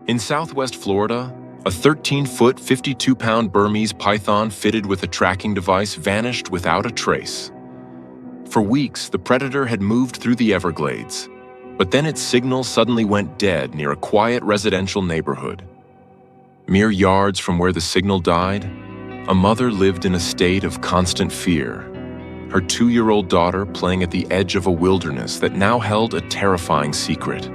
In southwest Florida, a 13-foot, 52-pound Burmese python fitted with a tracking device vanished without a trace. For weeks, the predator had moved through the Everglades, but then its signal suddenly went dead near a quiet residential neighborhood. Mere yards from where the signal died, a mother lived in a state of constant fear, her 2-year-old daughter playing at the edge of a wilderness that now held a terrifying secret.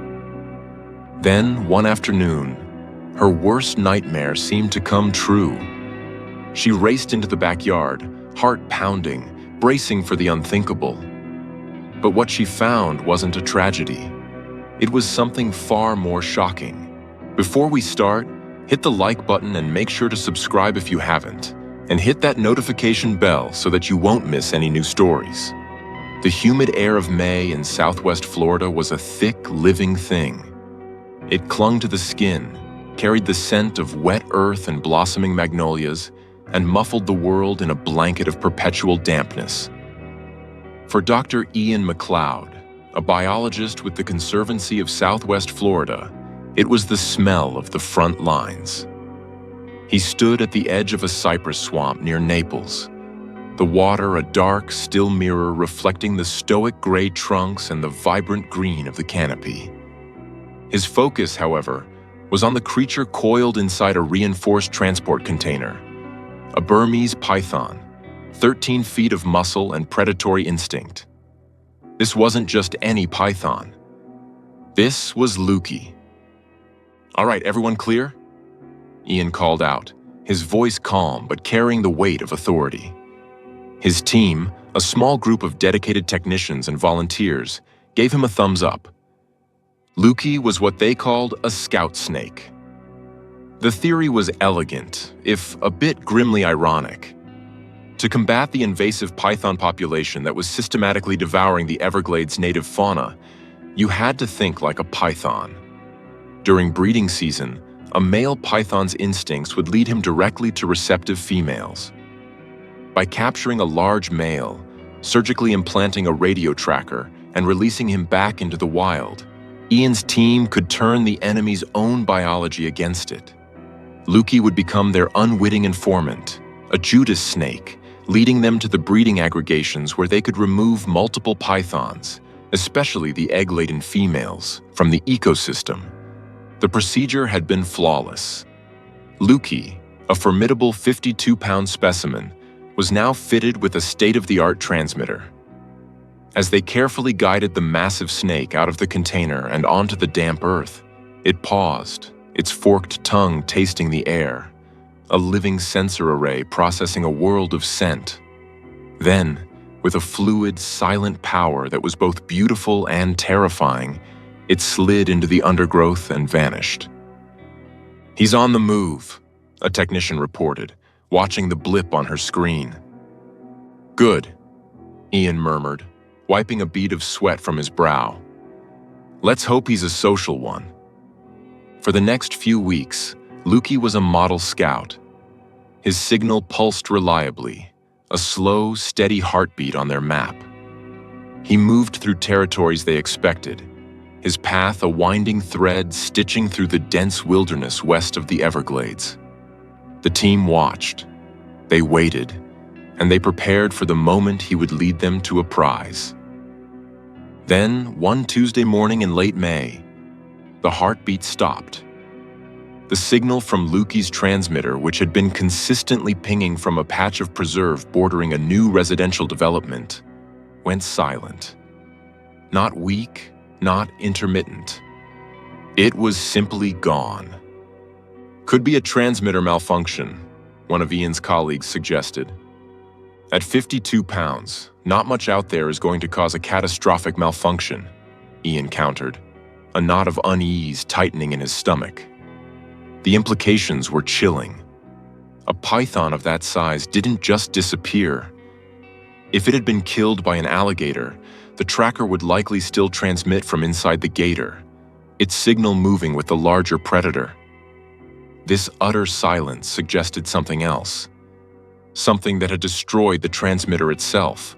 Then, one afternoon, her worst nightmare seemed to come true. She raced into the backyard, heart pounding, bracing for the unthinkable. But what she found wasn't a tragedy. It was something far more shocking. Before we start, hit the like button and make sure to subscribe if you haven't, and hit that notification bell so that you won't miss any new stories. The humid air of May in southwest Florida was a thick, living thing. It clung to the skin, carried the scent of wet earth and blossoming magnolias, and muffled the world in a blanket of perpetual dampness. For Dr. Ian McLeod, a biologist with the Conservancy of Southwest Florida, it was the smell of the front lines. He stood at the edge of a cypress swamp near Naples, the water a dark, still mirror reflecting the stoic gray trunks and the vibrant green of the canopy. His focus, however, was on the creature coiled inside a reinforced transport container, a Burmese python, 13 feet of muscle and predatory instinct. This wasn't just any python. This was Lukey. "All right, everyone clear?" Ian called out, his voice calm but carrying the weight of authority. His team, a small group of dedicated technicians and volunteers, gave him a thumbs up. Lukey was what they called a scout snake. The theory was elegant, if a bit grimly ironic. To combat the invasive python population that was systematically devouring the Everglades' native fauna, you had to think like a python. During breeding season, a male python's instincts would lead him directly to receptive females. By capturing a large male, surgically implanting a radio tracker, and releasing him back into the wild, Ian's team could turn the enemy's own biology against it. Lukey would become their unwitting informant, a Judas snake, leading them to the breeding aggregations where they could remove multiple pythons, especially the egg-laden females, from the ecosystem. The procedure had been flawless. Lukey, a formidable 52-pound specimen, was now fitted with a state-of-the-art transmitter. As they carefully guided the massive snake out of the container and onto the damp earth, it paused, its forked tongue tasting the air, a living sensor array processing a world of scent. Then, with a fluid, silent power that was both beautiful and terrifying, it slid into the undergrowth and vanished. "He's on the move," a technician reported, watching the blip on her screen. "Good," Ian murmured, wiping a bead of sweat from his brow. "Let's hope he's a social one." For the next few weeks, Lukey was a model scout. His signal pulsed reliably, a slow, steady heartbeat on their map. He moved through territories they expected, his path a winding thread stitching through the dense wilderness west of the Everglades. The team watched, they waited, and they prepared for the moment he would lead them to a prize. Then, one Tuesday morning in late May, the heartbeat stopped. The signal from Lukey's transmitter, which had been consistently pinging from a patch of preserve bordering a new residential development, went silent. Not weak, not intermittent. It was simply gone. "Could be a transmitter malfunction," one of Ian's colleagues suggested. "At 52 pounds, not much out there is going to cause a catastrophic malfunction," Ian countered, a knot of unease tightening in his stomach. The implications were chilling. A python of that size didn't just disappear. If it had been killed by an alligator, the tracker would likely still transmit from inside the gator, its signal moving with the larger predator. This utter silence suggested something else, something that had destroyed the transmitter itself.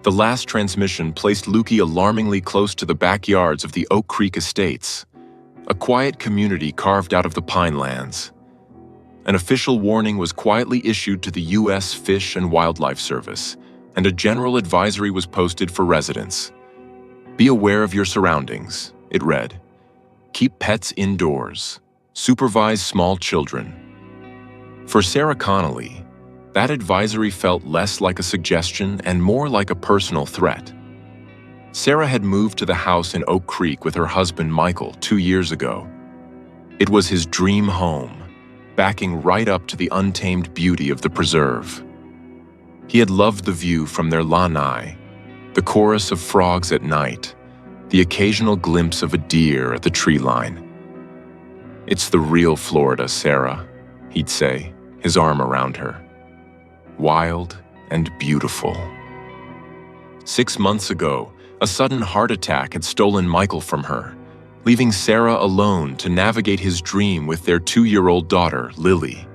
The last transmission placed Lukey alarmingly close to the backyards of the Oak Creek estates, a quiet community carved out of the pinelands. An official warning was quietly issued to the U.S. Fish and Wildlife Service, and a general advisory was posted for residents. Be aware of your surroundings, it read. Keep pets indoors. Supervise small children. For Sarah Connolly, that advisory felt less like a suggestion and more like a personal threat. Sarah had moved to the house in Oak Creek with her husband Michael 2 years ago. It was his dream home, backing right up to the untamed beauty of the preserve. He had loved the view from their lanai, the chorus of frogs at night, the occasional glimpse of a deer at the tree line. It's the real Florida, Sarah, he'd say, his arm around her. Wild and beautiful. 6 months ago, a sudden heart attack had stolen Michael from her, leaving Sarah alone to navigate his dream with their 2-year-old daughter, Lily.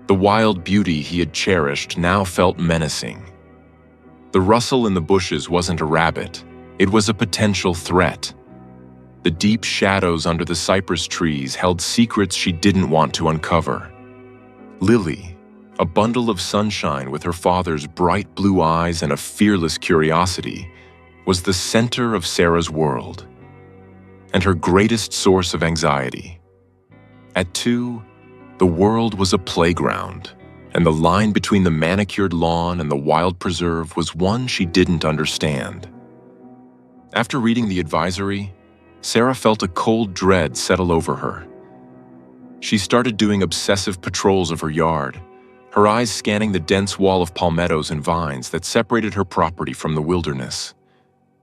The wild beauty he had cherished now felt menacing. The rustle in the bushes wasn't a rabbit, it was a potential threat. The deep shadows under the cypress trees held secrets she didn't want to uncover. Lily, a bundle of sunshine with her father's bright blue eyes and a fearless curiosity, was the center of Sarah's world, and her greatest source of anxiety. At 2, the world was a playground, and the line between the manicured lawn and the wild preserve was one she didn't understand. After reading the advisory, Sarah felt a cold dread settle over her. She started doing obsessive patrols of her yard, her eyes scanning the dense wall of palmettos and vines that separated her property from the wilderness.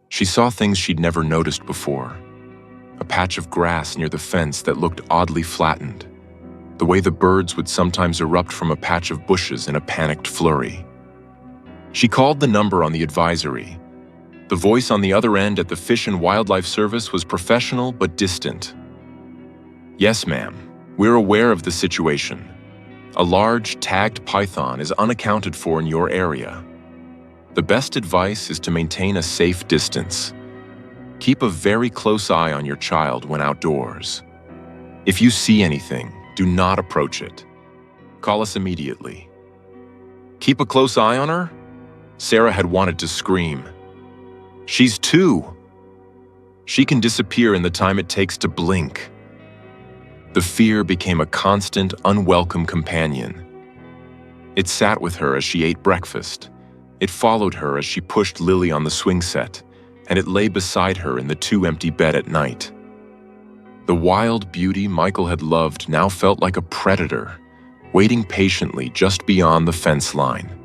She saw things she'd never noticed before. A patch of grass near the fence that looked oddly flattened, the way the birds would sometimes erupt from a patch of bushes in a panicked flurry. She called the number on the advisory. The voice on the other end at the Fish and Wildlife Service was professional but distant. Yes, ma'am, we're aware of the situation. A large, tagged python is unaccounted for in your area. The best advice is to maintain a safe distance. Keep a very close eye on your child when outdoors. If you see anything, do not approach it. Call us immediately. Keep a close eye on her? Sarah had wanted to scream. She's 2. She can disappear in the time it takes to blink. The fear became a constant, unwelcome companion. It sat with her as she ate breakfast. It followed her as she pushed Lily on the swing set, and it lay beside her in the 2-empty bed at night. The wild beauty Michael had loved now felt like a predator, waiting patiently just beyond the fence line.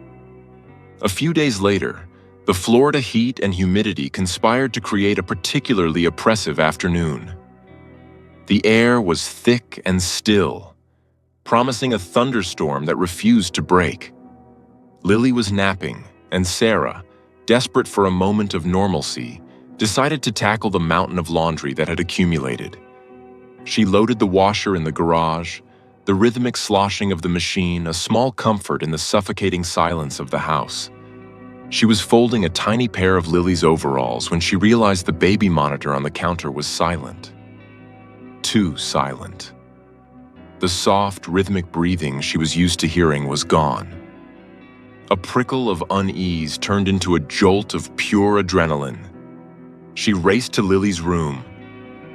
A few days later, the Florida heat and humidity conspired to create a particularly oppressive afternoon. The air was thick and still, promising a thunderstorm that refused to break. Lily was napping, and Sarah, desperate for a moment of normalcy, decided to tackle the mountain of laundry that had accumulated. She loaded the washer in the garage, the rhythmic sloshing of the machine a small comfort in the suffocating silence of the house. She was folding a tiny pair of Lily's overalls when she realized the baby monitor on the counter was silent. Too silent. The soft, rhythmic breathing she was used to hearing was gone. A prickle of unease turned into a jolt of pure adrenaline. She raced to Lily's room.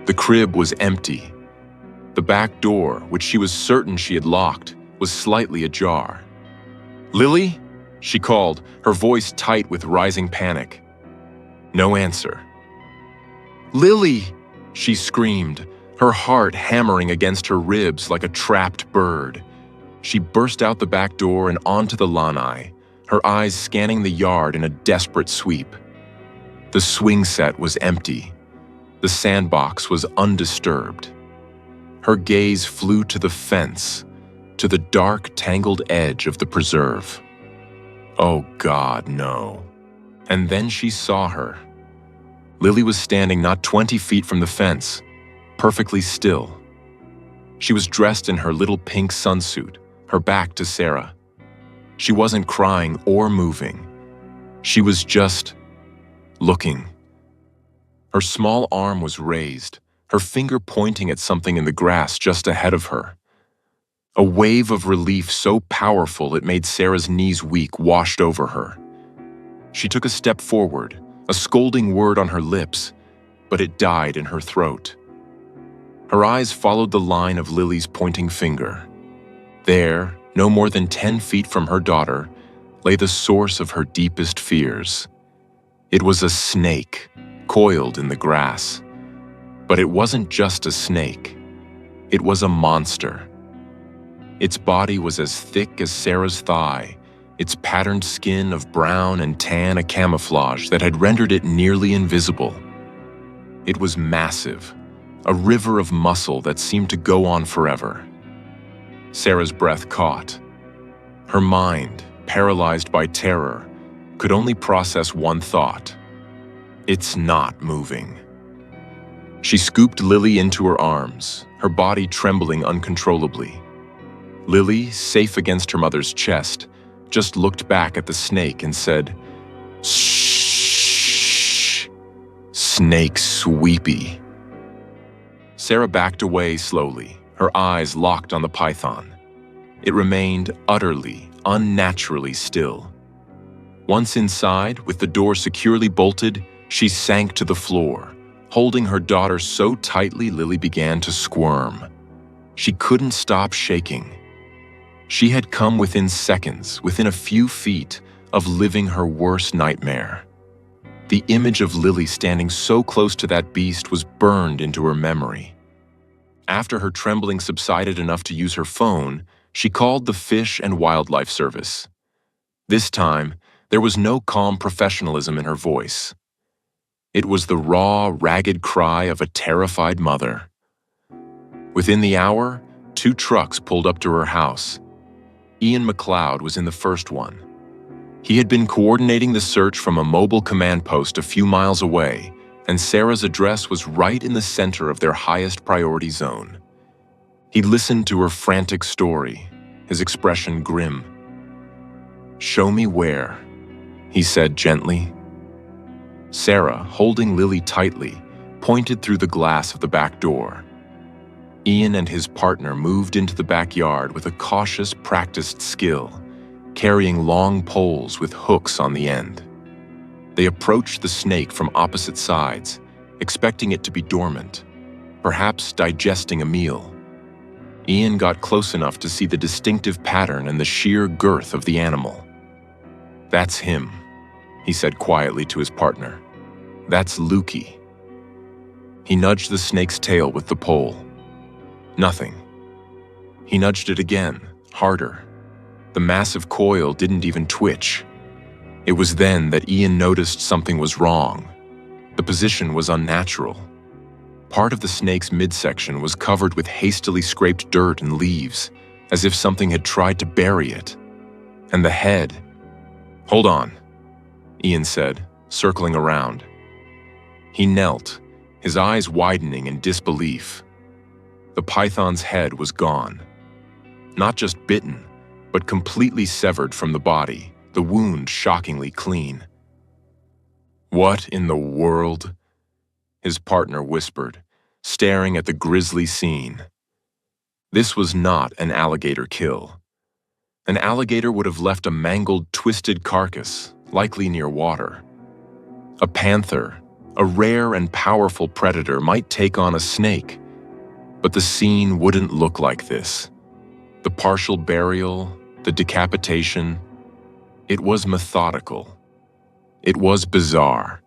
The crib was empty. The back door, which she was certain she had locked, was slightly ajar. "Lily?" she called, her voice tight with rising panic. No answer. "Lily!" she screamed, her heart hammering against her ribs like a trapped bird. She burst out the back door and onto the lanai, her eyes scanning the yard in a desperate sweep. The swing set was empty. The sandbox was undisturbed. Her gaze flew to the fence, to the dark, tangled edge of the preserve. Oh God, no. And then she saw her. Lily was standing not 20 feet from the fence, perfectly still. She was dressed in her little pink sunsuit, her back to Sarah. She wasn't crying or moving. She was just looking. Her small arm was raised, her finger pointing at something in the grass just ahead of her. A wave of relief so powerful it made Sarah's knees weak washed over her. She took a step forward, a scolding word on her lips, but it died in her throat. Her eyes followed the line of Lily's pointing finger. There, no more than 10 feet from her daughter, lay the source of her deepest fears. It was a snake, coiled in the grass. But it wasn't just a snake. It was a monster. Its body was as thick as Sarah's thigh, its patterned skin of brown and tan a camouflage that had rendered it nearly invisible. It was massive, a river of muscle that seemed to go on forever. Sarah's breath caught. Her mind, paralyzed by terror, could only process one thought. It's not moving. She scooped Lily into her arms, her body trembling uncontrollably. Lily, safe against her mother's chest, just looked back at the snake and said, "Shh, snake sweepy." Sarah backed away slowly, her eyes locked on the python. It remained utterly, unnaturally still. Once inside, with the door securely bolted, she sank to the floor, holding her daughter so tightly Lily began to squirm. She couldn't stop shaking. She had come within seconds, within a few feet, of living her worst nightmare. The image of Lily standing so close to that beast was burned into her memory. After her trembling subsided enough to use her phone, she called the Fish and Wildlife Service. This time, there was no calm professionalism in her voice. It was the raw, ragged cry of a terrified mother. Within the hour, 2 trucks pulled up to her house. Ian McLeod was in the first one. He had been coordinating the search from a mobile command post a few miles away, and Sarah's address was right in the center of their highest priority zone. He listened to her frantic story, his expression grim. "Show me where," he said gently. Sarah, holding Lily tightly, pointed through the glass of the back door. Ian and his partner moved into the backyard with a cautious, practiced skill, carrying long poles with hooks on the end. They approached the snake from opposite sides, expecting it to be dormant, perhaps digesting a meal. Ian got close enough to see the distinctive pattern and the sheer girth of the animal. "That's him," he said quietly to his partner. "That's Lukey." He nudged the snake's tail with the pole. Nothing. He nudged it again, harder. The massive coil didn't even twitch. It was then that Ian noticed something was wrong. The position was unnatural. Part of the snake's midsection was covered with hastily scraped dirt and leaves, as if something had tried to bury it. And the head... "Hold on," Ian said, circling around. He knelt, his eyes widening in disbelief. The python's head was gone. Not just bitten, but completely severed from the body, the wound shockingly clean. "What in the world?" his partner whispered, staring at the grisly scene. This was not an alligator kill. An alligator would have left a mangled, twisted carcass, likely near water. A panther, a rare and powerful predator, might take on a snake, but the scene wouldn't look like this. The partial burial, the decapitation, it was methodical. It was bizarre.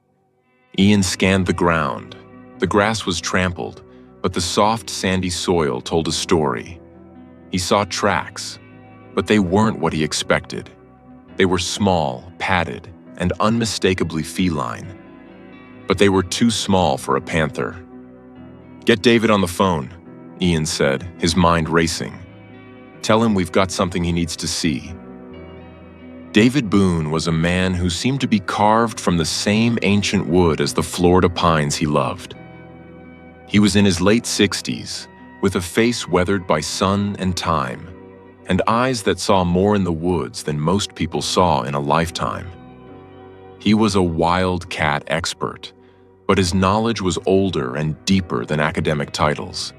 Ian scanned the ground. The grass was trampled, but the soft, sandy soil told a story. He saw tracks, but they weren't what he expected. They were small, padded, and unmistakably feline. But they were too small for a panther. "Get David on the phone," Ian said, his mind racing. "Tell him we've got something he needs to see." David Boone was a man who seemed to be carved from the same ancient wood as the Florida pines he loved. He was in his late 60s, with a face weathered by sun and time, and eyes that saw more in the woods than most people saw in a lifetime. He was a wildcat expert, But his knowledge was older and deeper than academic titles.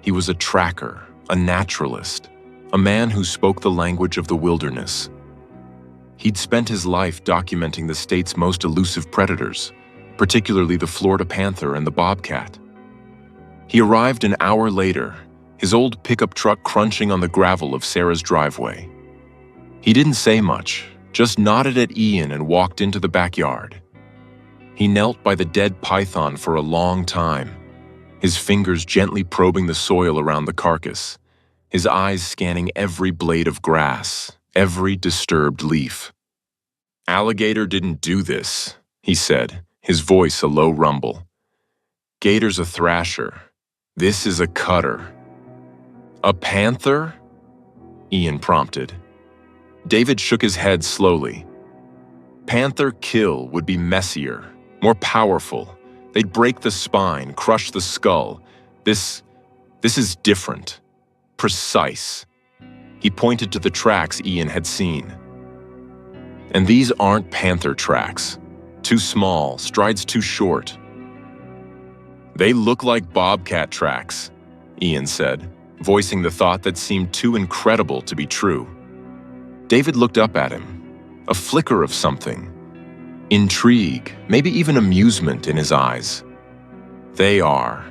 He was a tracker, a naturalist, a man who spoke the language of the wilderness. He'd spent his life documenting the state's most elusive predators, particularly the Florida panther and the bobcat. He arrived an hour later, his old pickup truck crunching on the gravel of Sarah's driveway. He didn't say much, just nodded at Ian and walked into the backyard. He knelt by the dead python for a long time, his fingers gently probing the soil around the carcass, his eyes scanning every blade of grass, every disturbed leaf. "Alligator didn't do this," he said, his voice a low rumble. "Gator's a thrasher. This is a cutter." "A panther?" Ian prompted. David shook his head slowly. "Panther kill would be messier, more powerful. They'd break the spine, crush the skull. This is different. Precise." He pointed to the tracks Ian had seen. "And these aren't panther tracks. Too small, strides too short." "They look like bobcat tracks," Ian said, voicing the thought that seemed too incredible to be true. David looked up at him, a flicker of something. Intrigue, maybe even amusement in his eyes. "They are."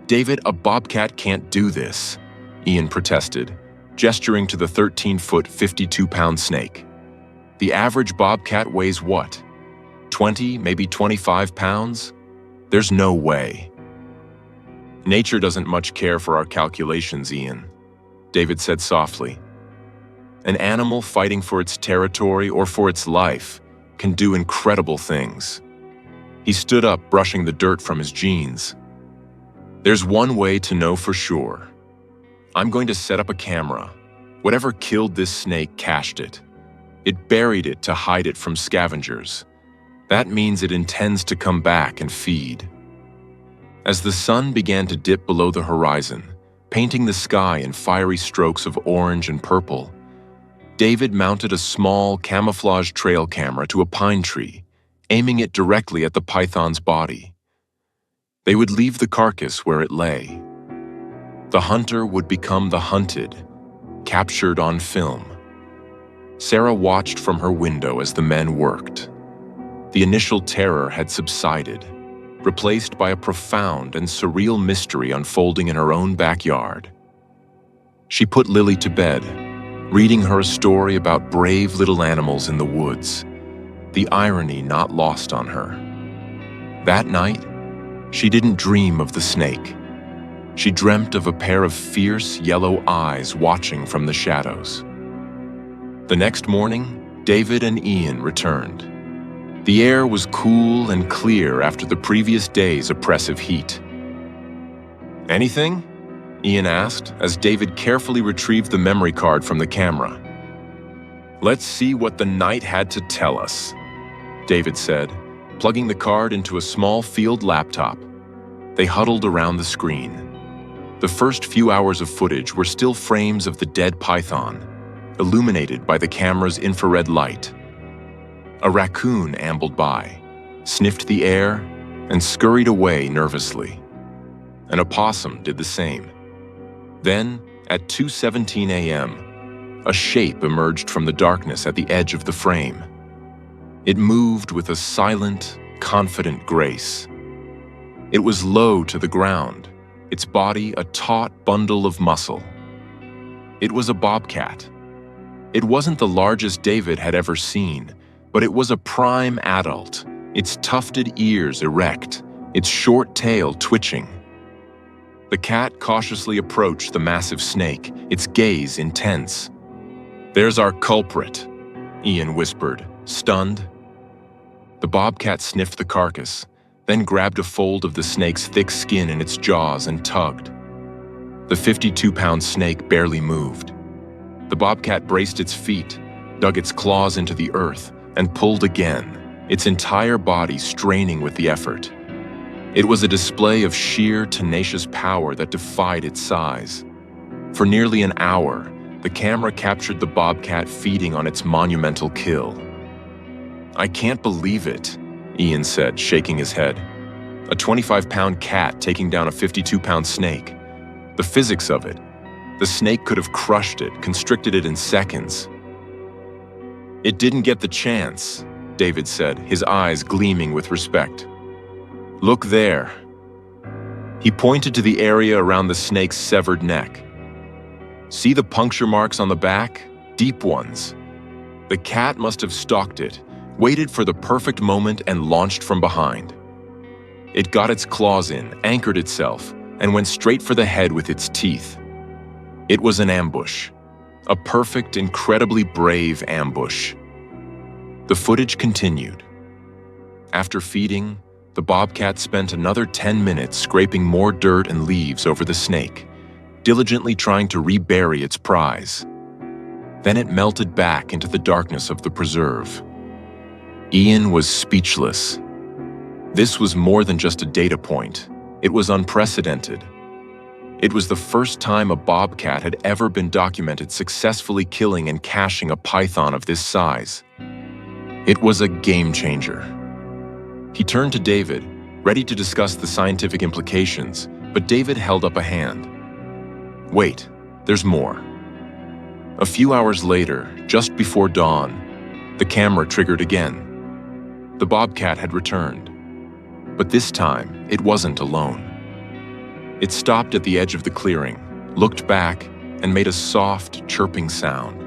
"David, a bobcat can't do this," Ian protested, gesturing to the 13-foot, 52-pound snake. "The average bobcat weighs what? 20, maybe 25 pounds? There's no way." "Nature doesn't much care for our calculations, Ian," David said softly. "An animal fighting for its territory or for its life can do incredible things." He stood up, brushing the dirt from his jeans. "There's one way to know for sure. I'm going to set up a camera. Whatever killed this snake cached it. It buried it to hide it from scavengers. That means it intends to come back and feed." As the sun began to dip below the horizon, painting the sky in fiery strokes of orange and purple, David mounted a small camouflage trail camera to a pine tree, aiming it directly at the python's body. They would leave the carcass where it lay. The hunter would become the hunted, captured on film. Sarah watched from her window as the men worked. The initial terror had subsided, replaced by a profound and surreal mystery unfolding in her own backyard. She put Lily to bed, reading her a story about brave little animals in the woods, the irony not lost on her. That night, she didn't dream of the snake. She dreamt of a pair of fierce yellow eyes watching from the shadows. The next morning, David and Ian returned. The air was cool and clear after the previous day's oppressive heat. "Anything?" Ian asked as David carefully retrieved the memory card from the camera. "Let's see what the night had to tell us," David said, plugging the card into a small field laptop. They huddled around the screen. The first few hours of footage were still frames of the dead python, illuminated by the camera's infrared light. A raccoon ambled by, sniffed the air, and scurried away nervously. An opossum did the same. Then, at 2:17 a.m., a shape emerged from the darkness at the edge of the frame. It moved with a silent, confident grace. It was low to the ground, its body a taut bundle of muscle. It was a bobcat. It wasn't the largest David had ever seen, but it was a prime adult, its tufted ears erect, its short tail twitching. The cat cautiously approached the massive snake, its gaze intense. "There's our culprit," Ian whispered, stunned. The bobcat sniffed the carcass, then grabbed a fold of the snake's thick skin in its jaws and tugged. The 52-pound snake barely moved. The bobcat braced its feet, dug its claws into the earth, and pulled again, its entire body straining with the effort. It was a display of sheer, tenacious power that defied its size. For nearly an hour, the camera captured the bobcat feeding on its monumental kill. "I can't believe it," Ian said, shaking his head. A 25-pound cat taking down a 52-pound snake. The physics of it. The snake could have crushed it, constricted it in seconds. It didn't get the chance, David said, his eyes gleaming with respect. Look there. He pointed to the area around the snake's severed neck. See the puncture marks on the back? Deep ones. The cat must have stalked it, waited for the perfect moment, and launched from behind. It got its claws in, anchored itself, and went straight for the head with its teeth. It was an ambush. A perfect, incredibly brave ambush. The footage continued. After feeding, the bobcat spent another 10 minutes scraping more dirt and leaves over the snake, diligently trying to rebury its prize. Then it melted back into the darkness of the preserve. Ian was speechless. This was more than just a data point. It was unprecedented. It was the first time a bobcat had ever been documented successfully killing and caching a python of this size. It was a game changer. He turned to David, ready to discuss the scientific implications, but David held up a hand. Wait, there's more. A few hours later, just before dawn, the camera triggered again. The bobcat had returned. But this time, it wasn't alone. It stopped at the edge of the clearing, looked back, and made a soft, chirping sound.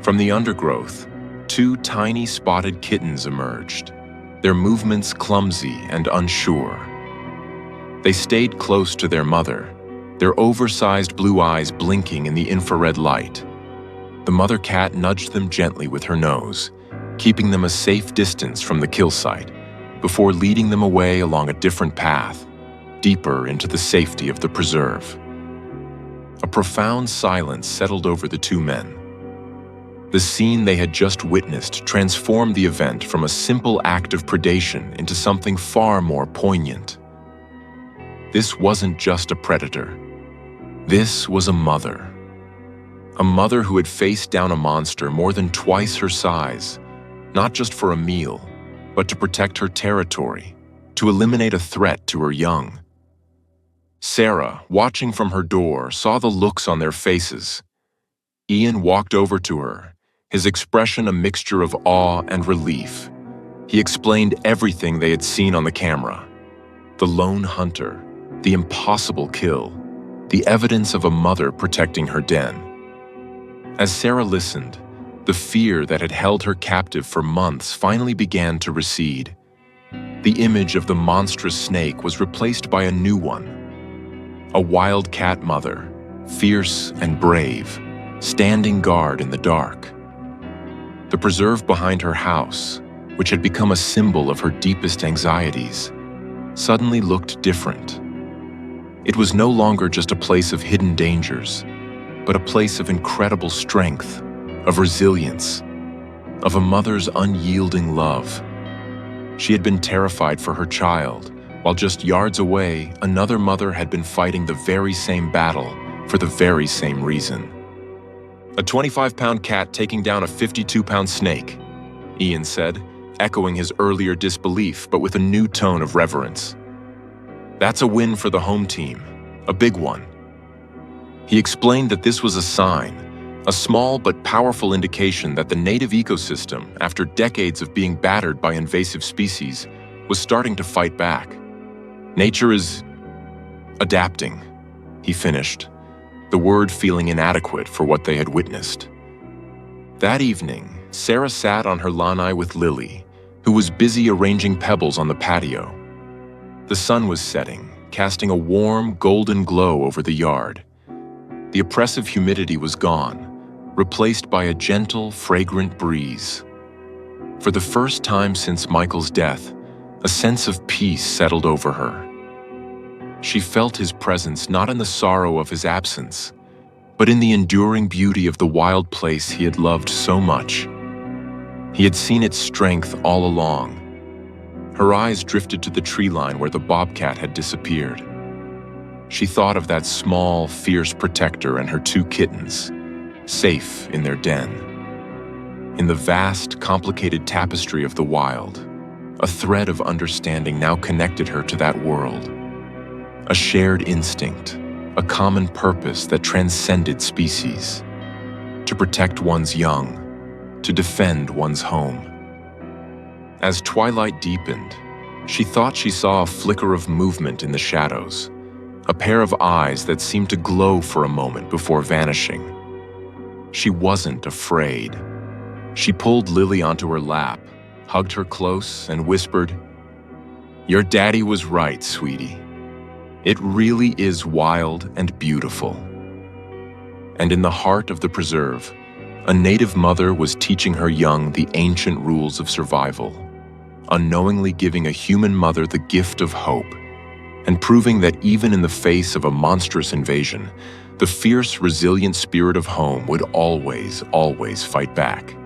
From the undergrowth, 2 tiny spotted kittens emerged, their movements clumsy and unsure. They stayed close to their mother, their oversized blue eyes blinking in the infrared light. The mother cat nudged them gently with her nose, keeping them a safe distance from the kill site, before leading them away along a different path, deeper into the safety of the preserve. A profound silence settled over the 2 men. The scene they had just witnessed transformed the event from a simple act of predation into something far more poignant. This wasn't just a predator. This was a mother. A mother who had faced down a monster more than twice her size, not just for a meal, but to protect her territory, to eliminate a threat to her young. Sarah, watching from her door, saw the looks on their faces. Ian walked over to her, his expression a mixture of awe and relief. He explained everything they had seen on the camera. The lone hunter, the impossible kill, the evidence of a mother protecting her den. As Sarah listened, the fear that had held her captive for months finally began to recede. The image of the monstrous snake was replaced by a new one. A wildcat mother, fierce and brave, standing guard in the dark. The preserve behind her house, which had become a symbol of her deepest anxieties, suddenly looked different. It was no longer just a place of hidden dangers, but a place of incredible strength, of resilience, of a mother's unyielding love. She had been terrified for her child, while just yards away, another mother had been fighting the very same battle for the very same reason. A 25-pound cat taking down a 52-pound snake, Ian said, echoing his earlier disbelief, but with a new tone of reverence. That's a win for the home team, a big one. He explained that this was a sign, a small but powerful indication that the native ecosystem, after decades of being battered by invasive species, was starting to fight back. Nature is adapting, he finished, the word feeling inadequate for what they had witnessed. That evening, Sarah sat on her lanai with Lily, who was busy arranging pebbles on the patio. The sun was setting, casting a warm, golden glow over the yard. The oppressive humidity was gone, replaced by a gentle, fragrant breeze. For the first time since Michael's death, a sense of peace settled over her. She felt his presence not in the sorrow of his absence, but in the enduring beauty of the wild place he had loved so much. He had seen its strength all along. Her eyes drifted to the tree line where the bobcat had disappeared. She thought of that small, fierce protector and her 2 kittens, safe in their den. In the vast, complicated tapestry of the wild, A thread of understanding now connected her to that world. A shared instinct, a common purpose that transcended species. To protect one's young, to defend one's home. As twilight deepened, she thought she saw a flicker of movement in the shadows, a pair of eyes that seemed to glow for a moment before vanishing. She wasn't afraid. She pulled Lily onto her lap, hugged her close, and whispered, "Your daddy was right, sweetie. It really is wild and beautiful." And in the heart of the preserve, a native mother was teaching her young the ancient rules of survival, unknowingly giving a human mother the gift of hope, and proving that even in the face of a monstrous invasion, the fierce, resilient spirit of home would always, always fight back.